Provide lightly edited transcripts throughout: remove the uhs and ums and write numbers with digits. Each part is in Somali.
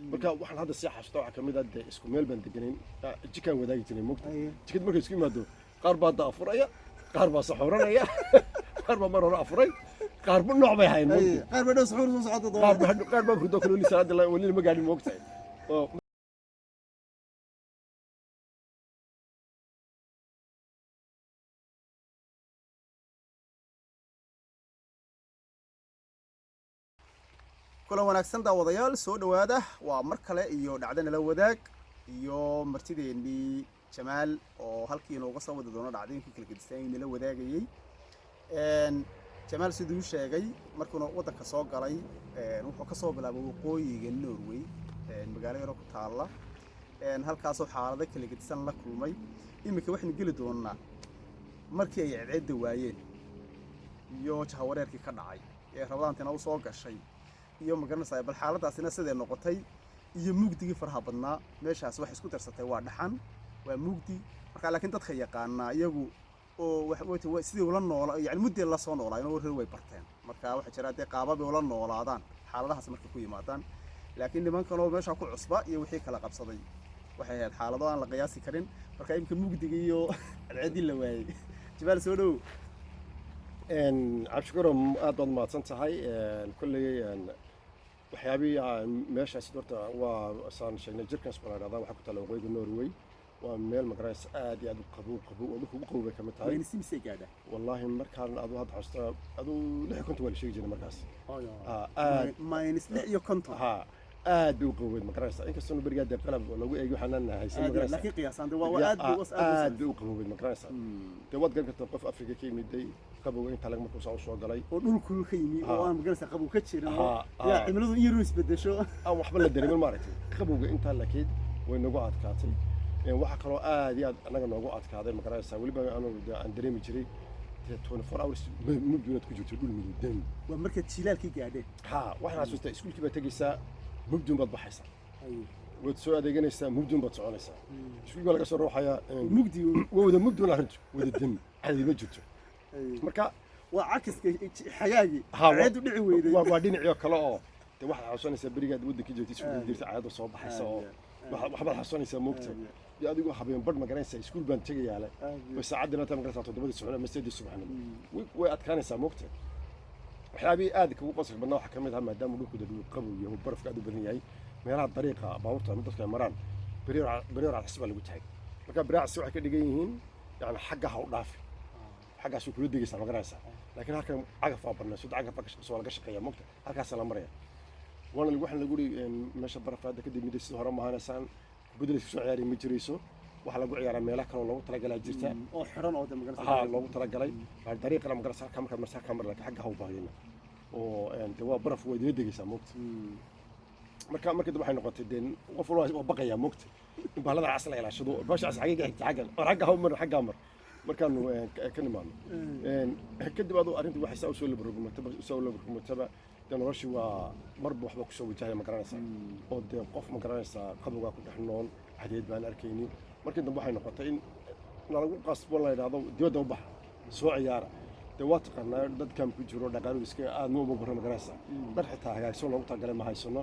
marka waxaan hadda si xasuusto waxa kamid ah isku meel baan deganayn jikaan wadaagi jiray moogta jikad markay isku yimaado qaar baa da afuraya qaar baa saxuranaya qaar baa mar hore afuray qaar ba nooc bay hayn moogta qaar baa saxuur soo socdo qaar baa hurdo kale salaada la wali ma gaadhin moogta oo kulan wanaagsan daawadayaal soo dhawaada waa mar kale iyo dhacdo nala wadaag iyo martideennii Jamaal oo halkii inooga soo wada doono dhacdooyinkii kala gedisan nala wadaagayay Jamaal siduu sheegay markuu wadanka soo galay wuxuu ka soo bilaabay waqooyiga Norway magaalo yar oo ku taala halkaas oo xaalado kala gedisan la kulmay imika waxaan geli doonaa markii ay ciidda waayeen iyo jahawareerkii ka dhacay ee rabadaantina uu soo gashay iyo magaranaysaa bal xaaladaasina sidee noqotay iyo mugdigii faraha badnaa meeshaas wax isku darsatay waa dhaxan waa mugdi marka laakiin dadka yaqaana iyagu oo wax sidii ula noolaa yani muddo la soo noolaa inuu reer way barteen marka waxa jira dee qaabab ula noolaadaan xaaladahaas marka ku yimaadaan laakiin nimankan oo meesha ku cusba iyo wixii kala qabsaday waxay ahayd xaalado aan la qiyaasi karin marka imka mugdiga iyo alcadii la waayay Jamaal soo dhow cabshikaro aad baad mahadsan tahay kulley waxyaabii meeshaas horta waa saan sheegnay jirkaas baa la dhahdaa waxa ku taala waqooyiga Norway waa meel magarays aad iyo aad u qabow oo dhulka ugu qabow ka mid tahay wayna simsay gaadha wallahi markaan aad hadda xasta adu 6 wala sheegi jiray markaas aad minus 6 ha aad u qabow magarays inkastoo bariga qalab lagu eego waxaan haysan magarays laakiin qiyaasan waa aad u qabow magarays wad gargaarta qof Afrika ka yimiday qabow inta laga markuu soo galay oo dhulku ka yimi oo aan magarays qabow ka jirin yaa cimiladu in yar isbedesho aan waxba la dareemin maaragtay qabowga inta lakeed way nagu adkaatay waxa kale oo aad iyo aad anaga noogu adkaaday magarays waliba aan dareemi jiray 24 hours muddo ku jirto dhul muddo waa marka jilaalkii gaadhay waxaan xasuustaa iskuulkii baad tagaysaa muddo baad baxaysaa wad soo adeeganaysaa muddo baad soconaysaa iskuulka laga soo rooxaya muddo la rinto wada dam cadi ma jirto marka waa cakiska xagaagi ciidu dhici weyday waa dhinaciyo kale oo waxaad xasuusanaysaa barigaad waddanka joogtay iskuulka dirta caado soo baxaysa oo waxbaad xasuusanaysaa moogta adigoo habeen badh magaranaysaa iskuul baan tagayaa le saacadina ta magaranaysaa 7 subaxnimo ama 8 subaxnimo way adkaanaysaa moogta waxyaabii aad kugu qosol badnaa waxa kamid ah maadaama dhulku dadku qabow iyo barafka aad u badan yahay meelaha dariiqa baabuurta dadka maraan bariir xisba lagu tahay marka bariirsi waxay ka dhigan yihiin yani xagga ha u dhaafi xaggaas uu kula degaysaa magaranaysaa laakiin halkan cagaf baa barnaa sida cagaf soo laga shaqeeyaa moogta halkaas la maraya waxaan lagu yiri meesha barafada ka dib midaysan hore ma ahaanaysan beddelkiisu soo ciyaari ma jirayso waxa lagu ciyaaraa meelaha kale oo lagu talagalay jirta oo xiran oo magaranaysaa loogu talagalay dariiqana magaranaysaa kamar marsaa kamar laakiin xagga ha u baahayna oo waa baraf way dila degaysaa moogta marka waxay noqotay deen qof walba oo baqaya moogta in baalada casla ilaashado baasha xaqiiqa xigta xagga ha mar xagga mar markaan ka nimaano kadib aad arintii waxay soo leeyahay noloshu waa marba waxba ku soo wajahaya magaranaysaa oo dee qof magaranaysaa qabowga ku dhex nool cadeed baan arkaynin markii dambe waxay noqotay in lagu qasbo la yiraahdo dibadda u bax soo ciyaara dee waa taqaanaa dadkan ku jiro dhaqaale iska aad ma ugu magaranaysaa dhar xitaa hagaagsan loogu talagalay ma haysano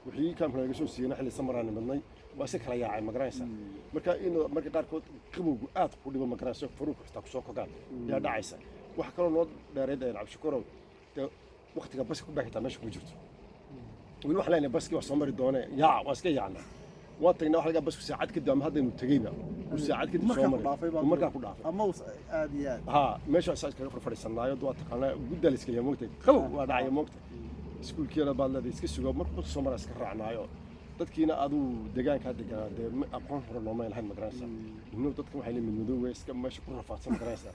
wixii kaamka laga soo siiyay xilli samaraan madnay waa si kala yaacay magaranaysaa marka qaarkood qabowgu aad ku dhibo magaranaysaa furuuq xitaa ku soo kogaan yaa dhacaysa wax kale oo dheereed ay cabshikoro waqtiga bas ku baaxita meesha ku jirto wili wax leena baski wax soo mari doona waa iska yaacna waa tagnaa wax laga bas saacad kadib ama hadda inuu tagayba saacad kadib soo mari markaa ku dhaafay ama aad iyo aad meesha asaas kaga fadhiisanayo waa taqaanaa gudda la iska yahay moogtay qabow waa dhacay moogtay iskuulkeeda baad leedahay iska sugo markuu soo maraa iska raacnaayo dadkiina adu deegaanka deganaa dee aqoon hore looma lahayn magaranaysaa inuu dadka waxay leeyihiin madow iska meesha ku rafaadsan magaranaysaa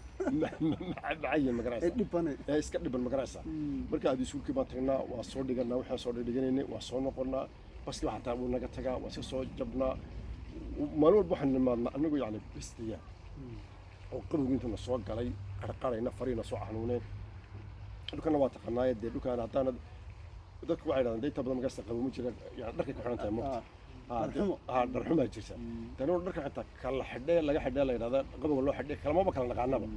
macayeen magaranaysaa iska dhiban magaranaysaa marka aad iskuulkii baan tagnaa waa soo dhiganaa waxaan soo dhiganaynay waa soo noqonnaa baski waxa taa uu naga tagaa waa iska soo jabnaa maalin walba waxaan nimaadnaa anagu yani bistaya oo qabowga inta soo galay qarqarayna fariina soo xanuuneen dhulkana waa taqaanaa dee dhulkan haddaan dadku waxay yiraahdaan inta badan magaasta qabo ma jiraan yani dharka ku xiran tahay moogta dharxuma jirta tanoo dharka xitaa kala xidhay laga xidhay la yiraahdaa qabowga loo xidhay kalama kala naqaanaba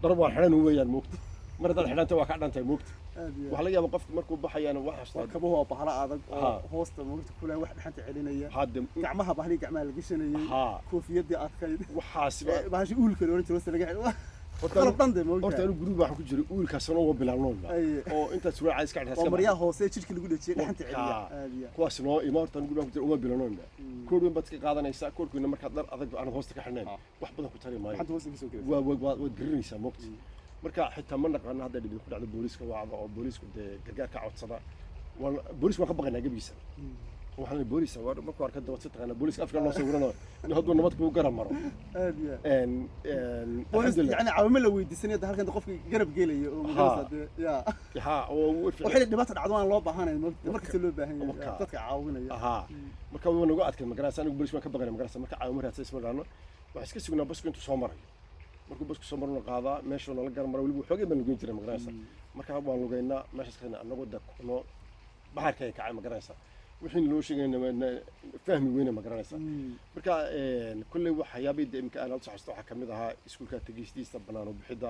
dar waa xiran weeyaan moogta mar haddaad xidhantay waa ka dhantay moogta aad iyo waxaa laga yaabaa qofka markuu baxayana wax waa xasuustaa kabuhu waa bahla adag oo Ha. hoosta moogta kule wax dhaxanta celinaya hadda gacmaha bahli gacmaha la gashanayay ha koofiyadii adkayd waxaasiba bahashi uulka la oran jiray wasta laga xidho horta qalab dhan de horta moogta anigu guriga waxaan ku jiray uulkaasna uga bilaabnoonba Ay. oo intaas suraa cays ka oo dhexaysa maryaha hoose jirka lagu dhajiyay dhaxanta celiya Warka. aad iyo kuwaas noo ima horta anigu guriga ku jira uma bilaabnoonba koor weyn baad iska qaadanaysaa koorkiina markaad dhar adag aan hoosta ka xidhnayn Ha. wax badan ku tari maayo dhaxanta hoosta kasoo gelaysa waad garanaysaa moogta marka xitaa ma naqaano hadda dhibid ku dhacdo booliiska wacda oo booliisku dee gargaar ka codsada booliis waan ka baqaynaa gabigiisa waxaan booliis markuu arka dawad si taqaana booliiska afka loo sawirano in hadduu nabad kuu garab maro aad iyo alxamdulilah يعني caawimo la weydiisanaya halkan qofka garab gelaya oo magarasa ya ha oo waxay dhibaato dhacdo aan loo baahanayn markasta loo baahan yahay Warka. dadka caawinaya ha marka waa nagu adkay magarasa anigu booliis waan ka baqaynaa magarasa marka caawimo raadsa isma dhaano waxaan iska sugnaa basku intuu soo marayo markuu basku soo marno qaadaa meesha nala garan maro weliba xoogay baan lugeyn jiray magarasa marka waan lugeynaa meeshaas kana anagoo da kuno baxarka ay kacay magarasa wixii loo sheegayna fahmi weyna magarasa marka kulley waxyaabay imka aan la saxsto waxa kamid ahaa iskuulka tagistiisa banaano bixida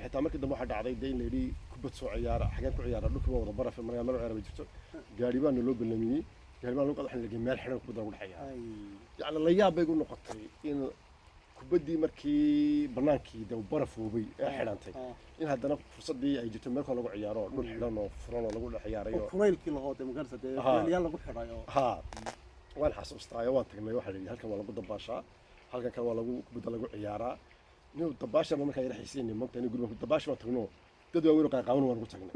xitaa markii dambe waxa dhacday in la yiri kubad soo ciyaara xagan ku ciyaara dhulka wada baraf markaa meel ciyaar jirto gaari baan loo balamiyay gaari baan loo qad waxaan laga meel xiran kubada ugu dhaxaya yani la yaab bay u noqotay in kubadii markii banaankii dab barafoobay ee xidhantay in haddana fursadii ay jirto meel kale lagu ciyaaro dhul xidhan oo furan oo lagu dhex ciyaarayo kuleylkii la hooday magarasa dee Ha. kuleelyaal lagu xidhay oo ha waan xasuustaayo waan tagnay waxa la yidhi halkan waa lagu dabaashaa halkan kale waa lagu kubadda lagu ciyaaraa nin dabaashaba markaa yara xiisiinay moogta anigu guriga dabaasha waan tagno dad waa weyn qaaqaawan waan ugu tagnay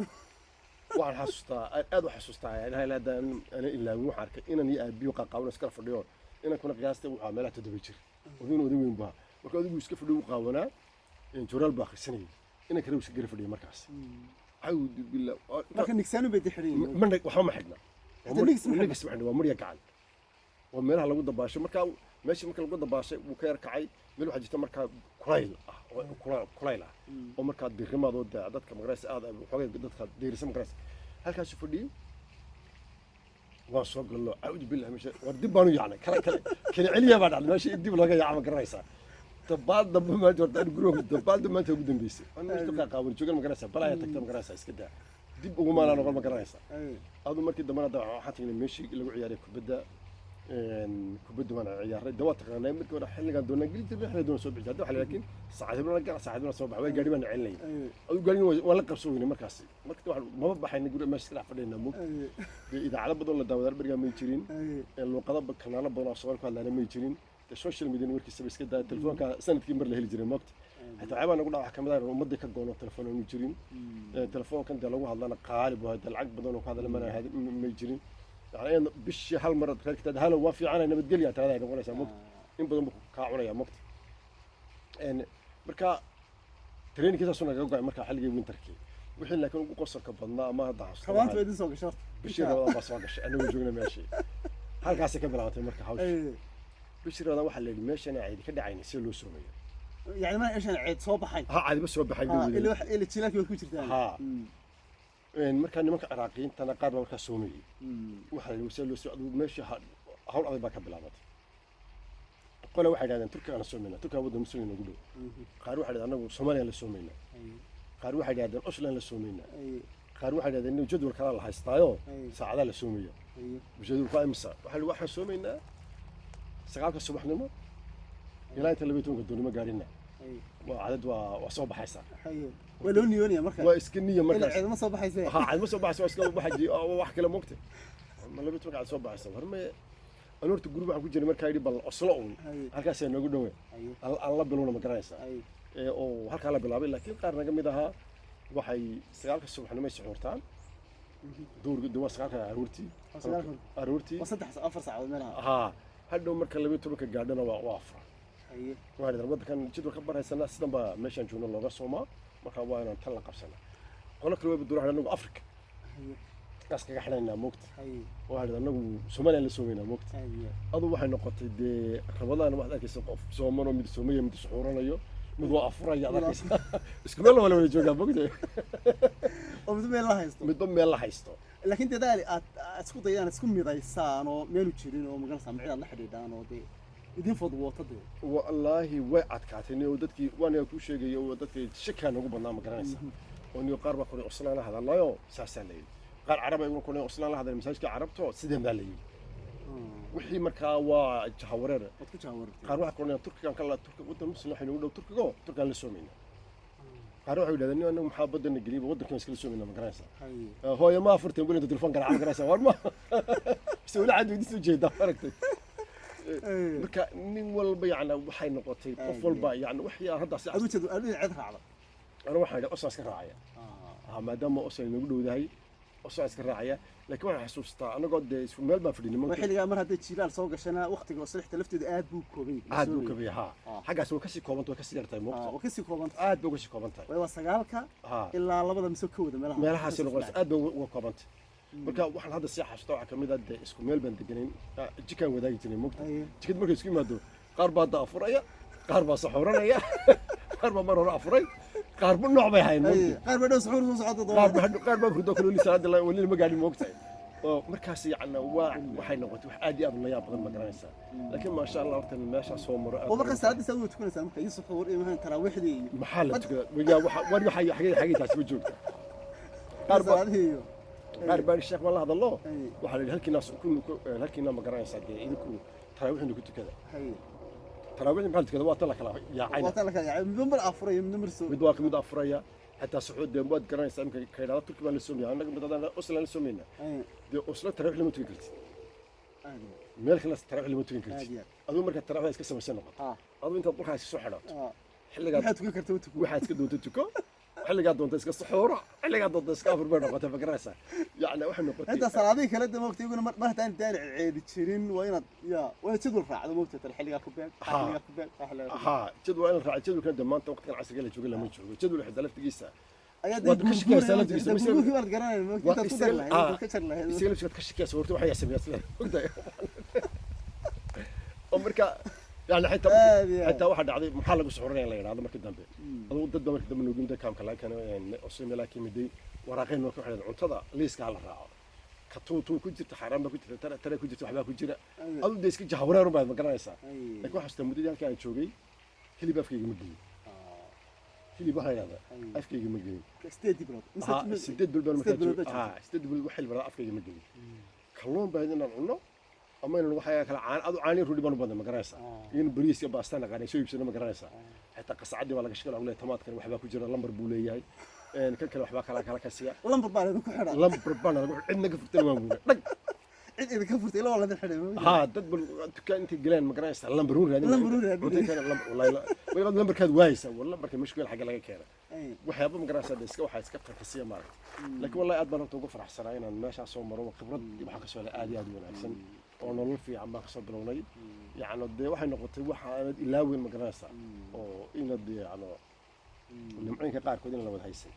waxaan xasuustaa aad u xasuustaa ilahay laadaan ana ilaawin waxaan arkay inan iyo aabiyo qaaqaawan iskala fadhiyo inan kuna qiyaastay wuxuu meelaha 7 jir odin weyn baa marka adigu iska fadhiyo u qaawanaa joraal baa akhrisanayay inan kale iska gara fadhiyo markaas عود بالله marka nigsaanu bay dixireen من waxba ma xidhna Hadda nigis ma xidhna. nigis ma xidhna waa marya gacan waa meelaha lagu dabaasho marka meeshii marka lagu dabaashay wuu ka yar kacay meel waxaa jirta markaa kulayl ah oo kulayl ah oo markaa diirimaadoo dadka magaraysa aad xoogay dadka diirisa magaraysa halkaas fadhiyo waa soo gallo عود بالله meesha war dib baanu yaacnay kala celiya baa dhacday meesha dib laga yaaca magaraysa dabaal dambe ma jirto aan guriga dabaal dambe inta ugu dambeysay aan meesha ka qaawan joogan magaraysa balaya tagta magaraysa iska daa dib ugu maana noqon magaraysa adu markii dambe waxaan tagnay meeshii lagu ciyaaray kubadda waan ciyaaray dawa taqaanay markii hore xilligan doona geli jirnay xilligan doona soo bixi hadda waxa laakiin saacaduna soo baxay gaari baan celinay adu gaari waa la qabsoonay markaas markii waxaan ma baxayna guriga meesha iska fadhiyna mug idaacado badan la daawadar bariga ma jirin luqada kanaalo badan oo soo hadlaana ma jirin social media warkiisa iska daa telefoonka sanadkii mar la heli jiray moogta hatta waxaan ugu dhawax kamid ah ummadda ka goono telefoon aanu jirin telefoonkan da lagu hadlana qaalib waa lacag badan oo ka hadla ma jirin يعني بش هالمرة خليك تدهله وافي عنا نبتقلي ترى هذا نقول يا مقت إن بدهم كعونا يا مقت إن مركا ترين كذا صنع جوجا مركا حلقة وين تركي وحين لكن قصر كبرنا ما ضحص كمان تبي تسوق شرط بشير هذا بس واقش أنا وجونا ماشي هل قاسي كبر عطي مركا حوش بشير هذا واحد اللي ماشي أنا عادي كده عيني سلو سومية يعني ما إيش أنا عيد صوب حي ها عادي بس صوب حي اللي تشيلك يكون ثاني ها markaa nimanka ciraaqiyiintana qaar baa markaa soomiyey waxaa la wasiir loo socdo meesha hawl adag baa ka bilaabatay qole waxay yidhahdeen turkiga aan soomayna turkiga waddan muslim nagu dhow qaar waxay yidhahdeen anagu soomaaliya la soomayna qaar waxay yidhahdeen oslan la soomayna qaar waxay yidhahdeen inuu jadwal kala la haystaayo saacadaa la soomaya jadwalku waa imisa waxaan soomaynaa 9 subaxnimo ilaa inta 12 doonimo gaarina waa cadad waa soo baxaysaa ولو نيونيا مركز واسكنيه مركز عيد ما صباح يسوي ها عيد ما صباح يسوي اسكن واحد واحد كلام وقته ما لبيت وقع صباح يسوي هرمي انا ورت جروب waxaan ku jiray markaa bal oslo halkaas ay nagu dhawe alla bilowna ma garanaysa oo halka la bilaabay laakiin qaar naga mid aha waxay 9 subaxnimo suxurtaan duwa 9 aroortii وصدح 4 ساعات منها ها hadhow marka 12 gaadhana waa afra waxaan idin waddankan jidwal ka baraysanaa sidan baa meeshaan joogno looga soomaa markaa waa inaan tan la qabsanaa qolo kale wayba duurahan anagu afrika kaas kaga xidhaynaa moogta waxaan idin anagu soomaaliya la soomaynaa moogta adu waxay noqotay dee rabadaan waxaad arkaysa qof soomano mid soomaya mid suxuuranayo mid waa afuraya ad arkaysa isku meel wala wada joogaa moogta oo midba meel la haysto laakiin dadaali aad isku dayaan isku midaysaan oo meelu jirin oo magan samciid la xidhiidhaan oo dee idin fadwootade wallaahi way adkaatay oo dadkii waan ku sheegay oo dadkii shakaan ugu badnaa ma garanaysa ونيو قارب كوني أصلا هذا الله يو ساسلي قال عربي يقول كوني أصلا هذا المساج كعربته سيدنا مالي وحي مركا وجهورنا waad ku jaawartay قال واحد كوني تركي كان كلا تركي ودن مسلم حين ولو تركي جو تركي كان لسومينا قال واحد يقول هذا إنه محابد إن قريب ودن كان يسكن لسومينا مقرنسا hay هو يا ما فرت يقول أنت تلفون قال مقرنسا ورما سوي له عاد يدي جيدا فرقت marka nin walba yani waxay noqotay qof walba yani wixii hadda si aduu cid raacda أنا واحد أصلا أسكر راعية ما دام أصلا نقول ذهي أصلا أسكر راعية لكن أنا حسوستا أنا قد في مال ما فريني ممكن xilliga mar hadday jiilaal soo gashana waqtiga oo salixta lafteedu aad buu koobay عاد بوك بيها حاجة سوى كسي كومنت وكسي يرتاي موقت oo kasii koobanta عاد بوك كسي كومنت waa sagaalka ilaa labada mise kowda meelaha ما راح يصير غلط عاد بوك كومنت marka waxaan hadda si xasuusto waxa kamid ah isku meel baan deganin jikan wadaagi jiray moogta jikad markay isku yimaado qaar baa daafuraya qaar baa saxuranaya qaar baa mar hore afuray qaar buu nooc bay hayn moogta qaar baa dhow suxuur soo socda qaar baa hurdo kale lisaad la wali ma gaadhin moogta oo markaas yacna waxay noqotay wax aad iyo aad la yaab badan ma garanaysaa laakiin ma sha Allah horta meesha soo maro oo marka salaadii saad u tukanaysaa marka iyo suxuur iyo maxaan taraawiixdii maxaa la tukada waxa xagee taas ma joogta qaar baa sheekh wallah hadallo waxa la halkiina ma garanaysaa idinku taraawiixdu ku tukada taraawiixdu maxaa tukada waa tan kala yaacayna waa tan kala yaacay midba afuray midna soo mid afuraya حتى سعود دم بود قرن سامك كيدا تركي بان السوميا أنا بدنا أصلا السومينا دي أصلا تروح لما تقول كلت مالك الناس تروح لما تقول كلت أظن مركز تروح هاي كسر مسنة أظن أنت تروح هاي السحرات حلا قاعد واحد تقول كرتو واحد كده وتتكو حلا قاعد دونت اسك السحورة حلا قاعد دونت اسك أفر برا قطع فكراسة يعني وإحنا قطع أنت صراحة كلا دم وقت يقول ما تاني عيد تشيرين وين تدور فعل موتة الحلقة كوبين حلقة كوبين ها تدور أنا راح تدور كده ما أنت وقت كان عسكري تقول له ما تشوف تدور لحد ألف تقيسه وكش كيس سلام تقيس بس مو كبار قران ممكن تفضل له كشر له يصير لك كش كيس ورتو وحي يحسب يا أمريكا يعني حتى واحد عظيم محل سحورين لا يرى هذا مركز دمبي هذا ضد مركز دمبي نقول ده كام كلا كانوا يعني أصلا لكن مدي وراقين وكل واحد عنتظر ليس كعلى الراعي كتوتو كنت حرام كنت ترى كنت وحبا كنت أول ديسك جهورة ربع مكان يسا لكن واحد استمدي يعني كان شوقي كلي بفكي مدي كلي بهاي هذا أفكي مدي ستيدي براد ستيد بالبرمكان ستيد بالوحيل برا أفكي مدي كلهم بعدين نقولنا أما إنه وحياة كلا عاني رودي بانو بدنا مقرنسا ين بريس يبقى استنى قاعد يسوي بسنا مقرنسا حتى قصعدي ولا قشكل أولاد تمات كانوا وحبا كوجرا لمبر بولياي إن كان وحبا كلا كسيا لمبر بان كحرا لمبر بان عندنا كفرت المامون إذا كفرت إلا ولا الحين ها تدبل كان أنت جلين مقرنسا لمبرون هذا لمبرون هذا كان لمبر والله لمبر كان وايسة والله لمبر كان مشكلة حاجة لا كيرا وحيابا مقرنسا ديسك وحيس كفر كسيا مارك لكن والله أدبر توقف فرح سراينا ماشي عصام مرة خبرت يبقى كسوة عادي ونحسن oo nolol fiican baa ka soo bilownay yacni dee waxay noqotay waxa aanad ilaawin ma garanaysaa oo inad yacni nimcooyinka qaarkood in la wada haysan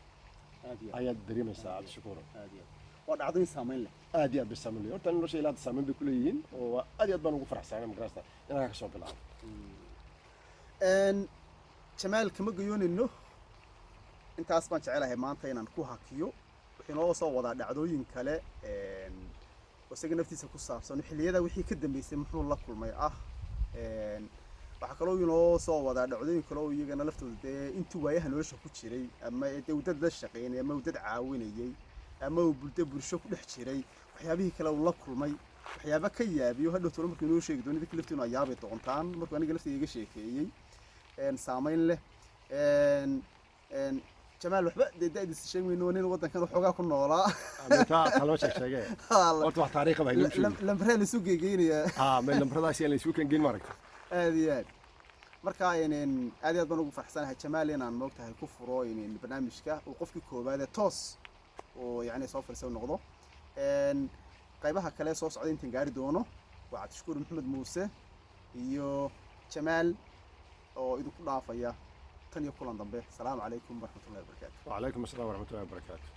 ayaad dareemaysaa cabdishakuur waa dhacdooyin saameyn leh aad iyo aad bay saameyn leh horta nolosha ilaa saameyn bay ku leeyihiin oo aad iyo aad baan ugu faraxsanay ma garanaysaa inaad ka soo bilaabo jamaal kama gayoonayno intaas baan jecelahay maanta inaan ku hakiyo wixii noo soo wadaa dhacdooyin kale isaga naftiisa ku saabsan xilliyada wixii ka dambeysay muxuu la kulmay waxa kale oo inoo soo wadaa dhacdooyin kale oo iyagana laftooda dee intii waayaha nolosha ku jiray ama dawlad la shaqeynay ama dad caawinayay ama bulsho ku dhex jiray waxyaabihii kale uu la kulmay waxyaabo ka yaabiyo hadhow tolo markii inoo sheegi doono dadka laftiina yaabi doontaan markuu aniga laftayda iga sheekeeyey saameyn leh جمال وحبا دايد الشيء وين ودن كانوا حوغا كنولا متى خلوش شيغه قلت واحد تاريخ باي لمبرها لسوق جينيا من لمبرها سي اللي سوق جين مارك هذه marka inaan aad baan ugu faraxsanahay Jamaal inaan moogtahay ku furo in barnaamijka uu qofkii koobaad toos oo yaani soo fariiso noqdo qaybaha kale soo socda intaan gaari doono waa Tashkuur Maxamed Muuse iyo Jamaal oo idinku dhaafaya تاني كلام ضمبه السلام عليكم ورحمة الله وبركاته وعليكم السلام ورحمة الله وبركاته